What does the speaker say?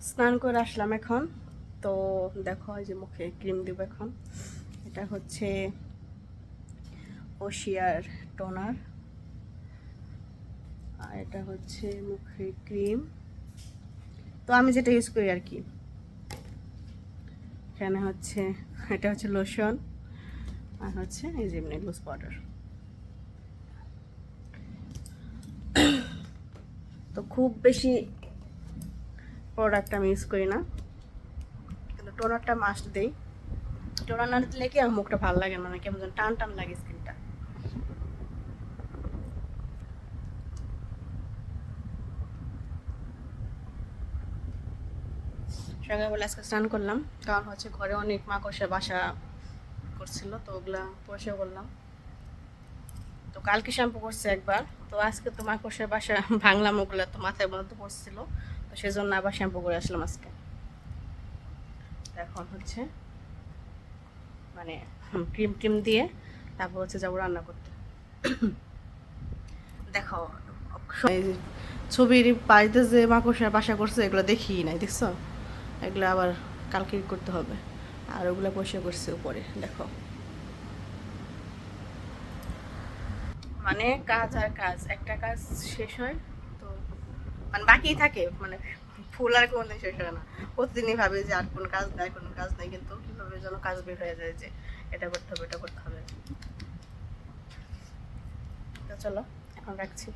স্নান করে আসলাম এখন। তো দেখো এই যে মুখে ক্রিম দিব এখন। এটা হচ্ছে ওশিয়ার টোনার, আর এটা হচ্ছে মুখে ক্রিম। তো আমি যেটা ইউজ করি আর কি। এখানে হচ্ছে এটা হচ্ছে লোশন, আর হচ্ছে এই যে এমনি লুজ পাউডার। তো খুব বেশি প্রোডাক্ট আমি ইউজ করি না, কিন্তু টোনারটা মাস্ট দেই। টোনার না দিলে কি আমার মুখটা ভালো লাগে না, মানে কেমন যেন টান টান লাগে স্কিনটা। সকালবেলা আজকে স্নান করলাম, কারণ হচ্ছে ঘরে অনেক মাকড়সা বাসা করছিল, তো ওগুলা পরিষ্কার করলাম। তো কালকে শ্যাম্পু করছে একবার, তো আজকে তো মাকড়সার বাসা ভাঙলাম, ওগুলা তো মাথায় মধ্যে পড়ছিল, তো সেজন্য আবার শ্যাম্পু করে আসলাম আজকে। এখন হচ্ছে মানে ক্রিম টিম দিয়ে তারপর হচ্ছে যাবো রান্না করতে। দেখো ছবির বাড়িতে যে মাকড়সা বাসা করছে এগুলো দেখি নাই, দেখছো? এগুলো আবার কালকে করতে হবে। আর ওগুলো পয়সা করছে উপরে, দেখো। মানে কাজ আর কাজ, একটা কাজ শেষ হয় তো মানে বাকি থাকে, মানে ফুল আর কোনোদিন শেষ হয় না। প্রতিদিনই ভাবি যে আর কোনো কাজ নাই, কোনো কাজ নাই, কিন্তু কীভাবে যেন কাজ বের হয়ে যায় যে এটা করতে হবে, এটা করতে হবে। তো চলো এখন রাখছি।